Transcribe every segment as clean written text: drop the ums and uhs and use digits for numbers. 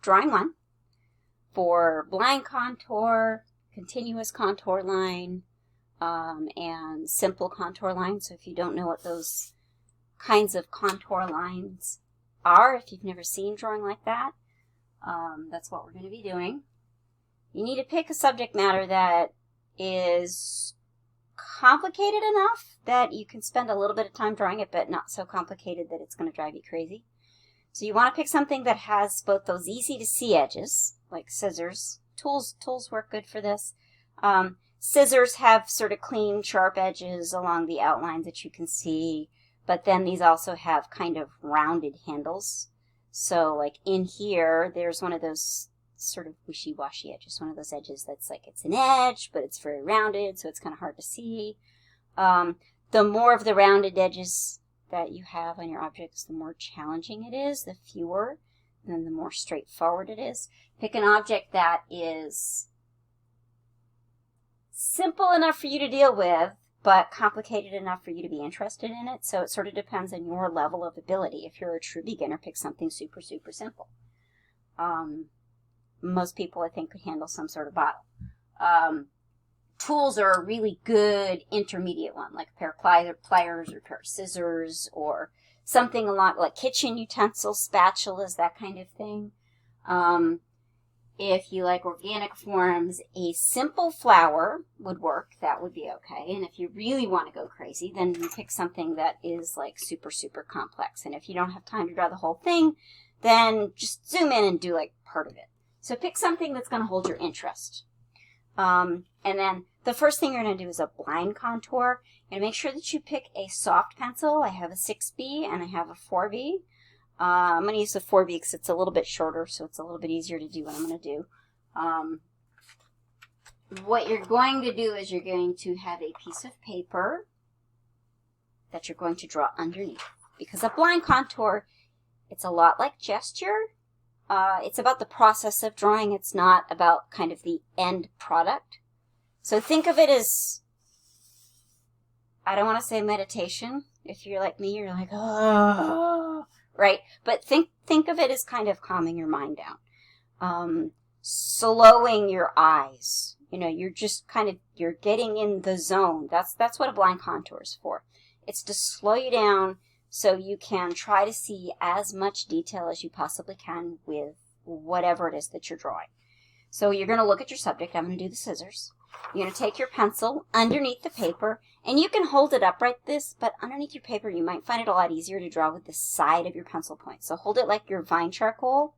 drawing 1 for blind contour, continuous contour line, and simple contour line. So if you don't know what those kinds of contour lines are, if you've never seen drawing like that, that's what we're going to be doing. You need to pick a subject matter that is complicated enough that you can spend a little bit of time drawing it, but not so complicated that it's going to drive you crazy. So you want to pick something that has both those easy to see edges, like scissors. Tools work good for this. Scissors have sort of clean, sharp edges along the outlines that you can see, but then these also have kind of rounded handles. So like in here, there's one of those sort of wishy-washy edges, one of those edges that's like it's an edge, but it's very rounded, so it's kind of hard to see. The more of the rounded edges that you have on your objects, the more challenging it is, the fewer, and then the more straightforward it is. Pick an object that is simple enough for you to deal with, but complicated enough for you to be interested in it. So it sort of depends on your level of ability. If you're a true beginner, pick something super, super simple. Most people, I think, could handle some sort of bottle. Tools are a really good intermediate one, like a pair of pliers or a pair of scissors or something along like kitchen utensils, spatulas, that kind of thing. If you like organic forms, a simple flower would work. That would be okay. And if you really want to go crazy, then you pick something that is like super, super complex. And if you don't have time to draw the whole thing, then just zoom in and do like part of it. So pick something that's going to hold your interest. And then the first thing you're going to do is a blind contour. You're going to make sure that you pick a soft pencil. I have a 6B and I have a 4B. I'm going to use the 4B because it's a little bit shorter, so it's a little bit easier to do what I'm going to do. What you're going to do is you're going to have a piece of paper that you're going to draw underneath. Because a blind contour, it's a lot like gesture. It's about the process of drawing. It's not about kind of the end product. So think of it as, I don't want to say meditation. If you're like me, you're like, oh, right? But think of it as kind of calming your mind down. Slowing your eyes. You know, you're just kind of, you're getting in the zone. That's what a blind contour is for. It's to slow you down so you can try to see as much detail as you possibly can with whatever it is that you're drawing. So you're going to look at your subject. I'm going to do the scissors. You're going to take your pencil underneath the paper, and you can hold it up like this, but underneath your paper you might find it a lot easier to draw with the side of your pencil point. So hold it like your vine charcoal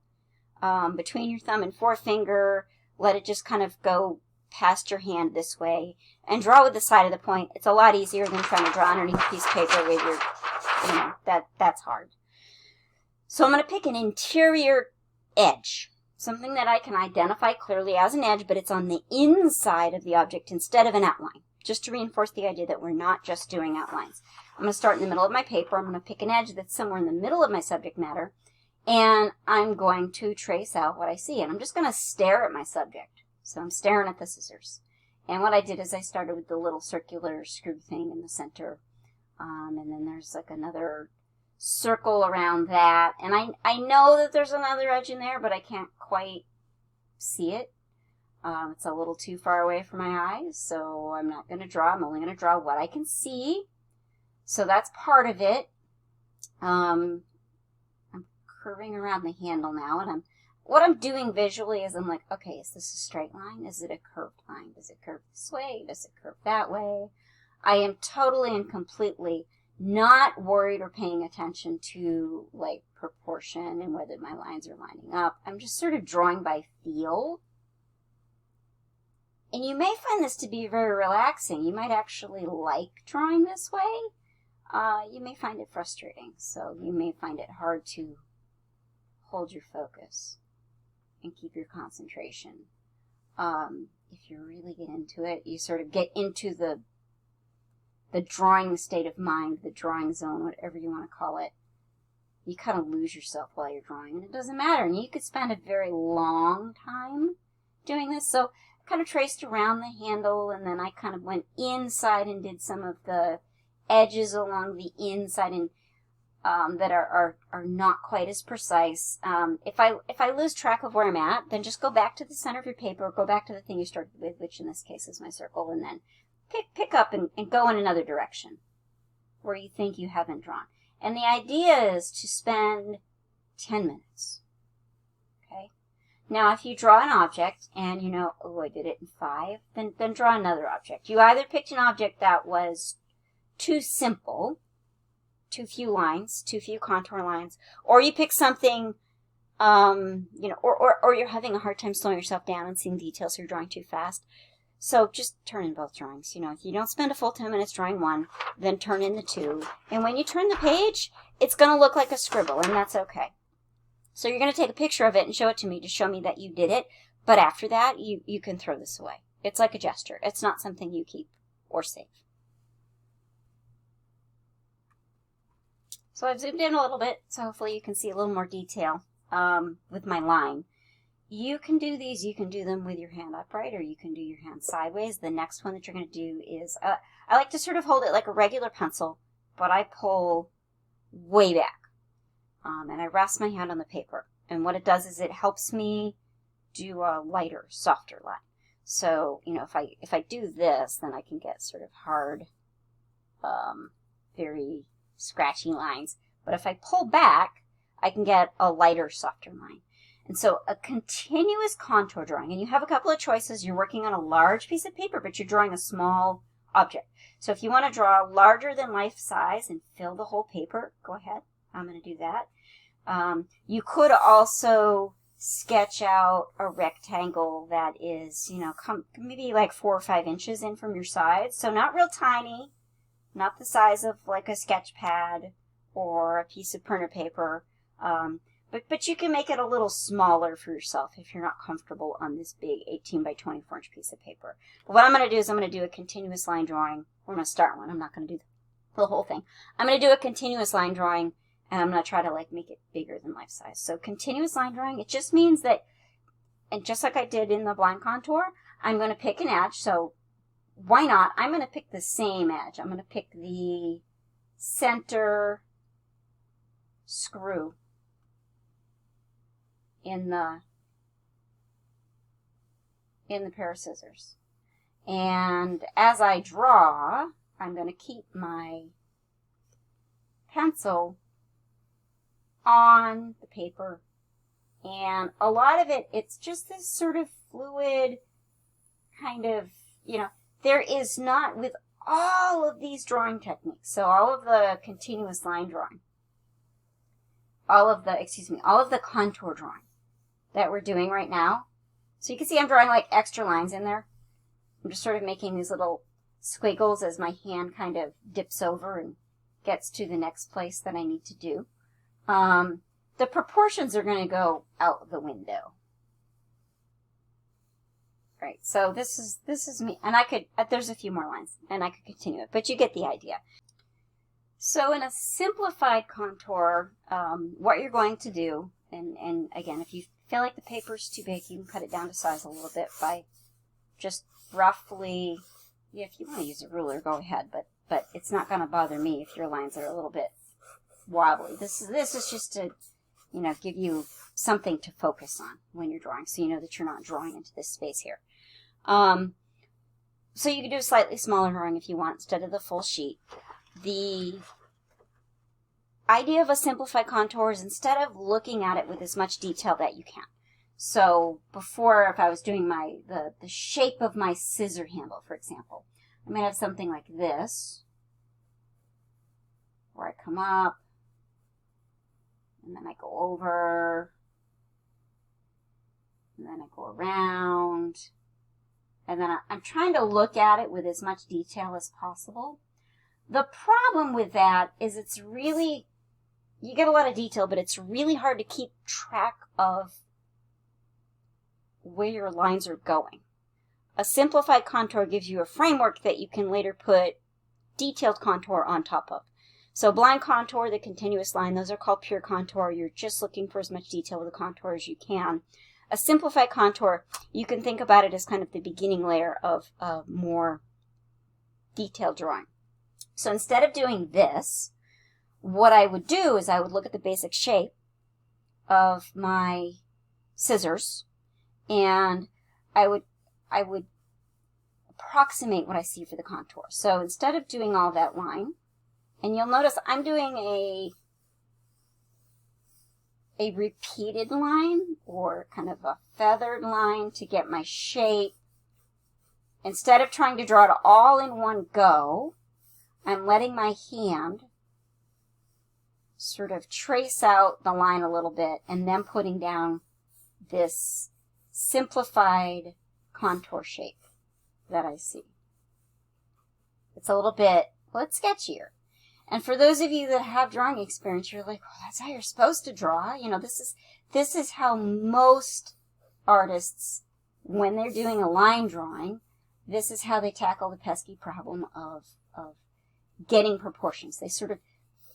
between your thumb and forefinger. Let it just kind of go past your hand this way, and draw with the side of the point. It's a lot easier than trying to draw underneath a piece of paper with your, you know, that's hard. So I'm going to pick an interior edge, something that I can identify clearly as an edge, but it's on the inside of the object instead of an outline, just to reinforce the idea that we're not just doing outlines. I'm going to start in the middle of my paper. I'm going to pick an edge that's somewhere in the middle of my subject matter, and I'm going to trace out what I see, and I'm just going to stare at my subject. So I'm staring at the scissors. And what I did is I started with the little circular screw thing in the center, and then there's like another circle around that, and I know that there's another edge in there, but I can't quite see it. It's a little too far away from my eyes, so I'm not going to draw. I'm only going to draw what I can see. So that's part of it. I'm curving around the handle now, and what I'm doing visually is I'm like, okay, is this a straight line? Is it a curved line? Does it curve this way? Does it curve that way? I am totally and completely not worried or paying attention to like proportion and whether my lines are lining up. I'm just sort of drawing by feel. And you may find this to be very relaxing. You might actually like drawing this way. You may find it frustrating. So you may find it hard to hold your focus and keep your concentration. If you really get into it, you sort of get into the drawing state of mind, the drawing zone, whatever you want to call it. You kind of lose yourself while you're drawing, and it doesn't matter. And you could spend a very long time doing this. So I kind of traced around the handle, and then I kind of went inside and did some of the edges along the inside. And that are not quite as precise. If I lose track of where I'm at, then just go back to the center of your paper, go back to the thing you started with, which in this case is my circle, and then pick up and go in another direction where you think you haven't drawn. And the idea is to spend 10 minutes. Okay? Now, if you draw an object and you know, oh, I did it in 5, then draw another object. You either picked an object that was too simple, too few lines, too few contour lines, or you pick something, you know, or you're having a hard time slowing yourself down and seeing details, so you're drawing too fast. So just turn in both drawings. You know, if you don't spend a full 10 minutes drawing one, then turn in the 2. And when you turn the page, it's going to look like a scribble, and that's okay. So you're going to take a picture of it and show it to me to show me that you did it. But after that, you can throw this away. It's like a gesture. It's not something you keep or save. So I've zoomed in a little bit, so hopefully you can see a little more detail with my line. You can do these, you can do them with your hand upright, or you can do your hand sideways. The next one that you're going to do is, I like to sort of hold it like a regular pencil, but I pull way back. And I rest my hand on the paper. And what it does is it helps me do a lighter, softer line. So, you know, if I do this, then I can get sort of hard, very scratchy lines. But if I pull back, I can get a lighter, softer line. And so a continuous contour drawing, and you have a couple of choices. You're working on a large piece of paper, but you're drawing a small object. So if you want to draw larger than life size and fill the whole paper, go ahead. I'm going to do that. You could also sketch out a rectangle that is, you know, maybe like 4 or 5 inches in from your sides. So not real tiny, not the size of like a sketch pad or a piece of printer paper. But you can make it a little smaller for yourself if you're not comfortable on this big 18 by 24 inch piece of paper. But what I'm going to do is I'm going to do a continuous line drawing. I'm going to start one. I'm not going to do the whole thing. I'm going to do a continuous line drawing, and I'm going to try to like make it bigger than life size. So continuous line drawing, it just means that, and just like I did in the blind contour, I'm going to pick an edge. So why not? I'm going to pick the same edge. I'm going to pick the center screw in the pair of scissors. And as I draw, I'm going to keep my pencil on the paper. And a lot of it, it's just this sort of fluid kind of, you know, there is not with all of these drawing techniques. So all of the continuous line drawing, all of the contour drawing that we're doing right now. So you can see I'm drawing like extra lines in there. I'm just sort of making these little squiggles as my hand kind of dips over and gets to the next place that I need to do. The proportions are going to go out the window. Right, so this is me, and I could, there's a few more lines, and I could continue it, but you get the idea. So in a simplified contour, what you're going to do, and again, if you feel like the paper's too big, you can cut it down to size a little bit by just roughly, yeah, if you want to use a ruler, go ahead, but it's not going to bother me if your lines are a little bit wobbly. This is just to, you know, give you something to focus on when you're drawing, so you know that you're not drawing into this space here. So you can do a slightly smaller drawing if you want instead of the full sheet. The idea of a simplified contour is instead of looking at it with as much detail that you can. So before, if I was doing the shape of my scissor handle, for example, I might have something like this, where I come up, and then I go over, and then I go around, and then I'm trying to look at it with as much detail as possible. The problem with that is it's really, you get a lot of detail, but it's really hard to keep track of where your lines are going. A simplified contour gives you a framework that you can later put detailed contour on top of. So blind contour, the continuous line, those are called pure contour. You're just looking for as much detail with the contour as you can. A simplified contour, you can think about it as kind of the beginning layer of a more detailed drawing. So instead of doing this, what I would do is I would look at the basic shape of my scissors, and I would approximate what I see for the contour. So instead of doing all that line, and you'll notice I'm doing a repeated line, or kind of a feathered line to get my shape. Instead of trying to draw it all in one go, I'm letting my hand sort of trace out the line a little bit and then putting down this simplified contour shape that I see. It's a little bit, well, it's sketchier. And for those of you that have drawing experience, you're like, oh, that's how you're supposed to draw. You know, this is how most artists, when they're doing a line drawing, this is how they tackle the pesky problem of getting proportions. They sort of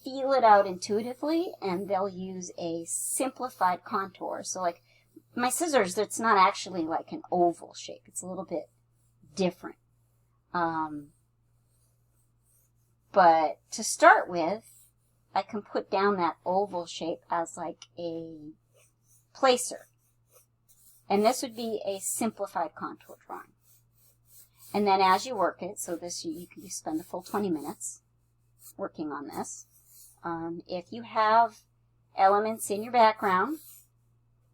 feel it out intuitively, and they'll use a simplified contour. So like my scissors, it's not actually like an oval shape. It's a little bit different. But to start with, I can put down that oval shape as like a placer. And this would be a simplified contour drawing. And then as you work it, so this you can spend the full 20 minutes working on this. If you have elements in your background,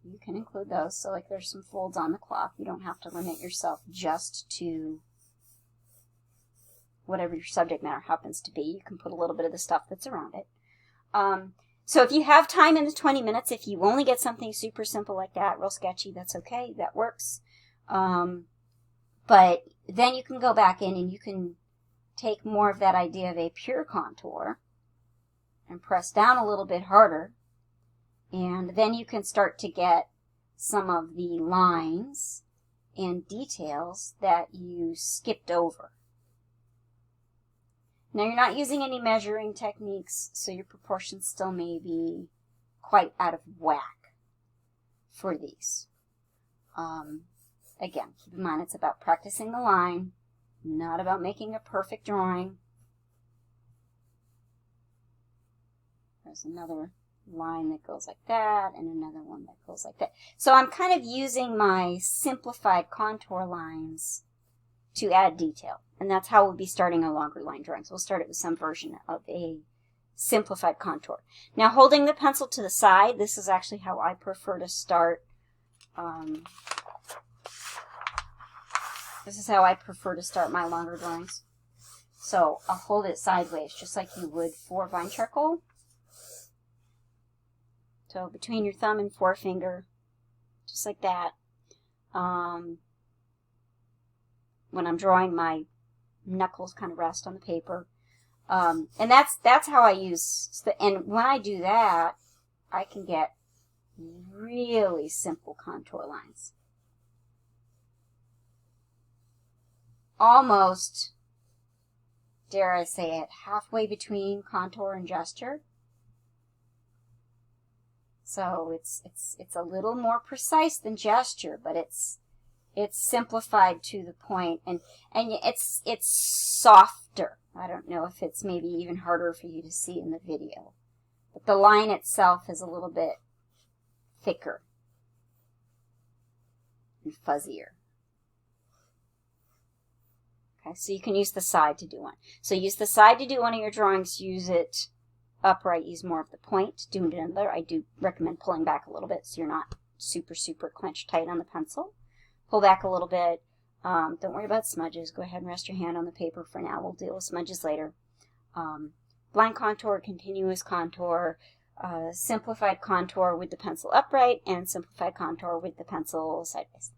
you can include those. So like there's some folds on the cloth. You don't have to limit yourself just to whatever your subject matter happens to be. You can put a little bit of the stuff that's around it. So if you have time in the 20 minutes, if you only get something super simple like that, real sketchy, that's okay. That works. But then you can go back in and you can take more of that idea of a pure contour and press down a little bit harder. And then you can start to get some of the lines and details that you skipped over. Now, you're not using any measuring techniques, so your proportions still may be quite out of whack for these. Again, keep in mind it's about practicing the line, not about making a perfect drawing. There's another line that goes like that, and another one that goes like that. So I'm kind of using my simplified contour lines to add detail. And that's how we'll be starting our longer line drawings. We'll start it with some version of a simplified contour. Now, holding the pencil to the side, this is actually how I prefer to start. This is how I prefer to start my longer drawings. So I'll hold it sideways, just like you would for vine charcoal. So between your thumb and forefinger, just like that. When I'm drawing, my knuckles kind of rest on the paper. And that's how I use, and when I do that, I can get really simple contour lines. Almost, dare I say it, halfway between contour and gesture. So it's a little more precise than gesture, but it's simplified to the point, and it's softer. I don't know if it's maybe even harder for you to see in the video, but the line itself is a little bit thicker and fuzzier. Okay, so you can use the side to do one. So use the side to do one of your drawings. Use it upright. Use more of the point. Do another. I do recommend pulling back a little bit so you're not super clenched tight on the pencil. Pull back a little bit. Don't worry about smudges. Go ahead and rest your hand on the paper for now. We'll deal with smudges later. Blind contour, continuous contour, simplified contour with the pencil upright, and simplified contour with the pencil sideways.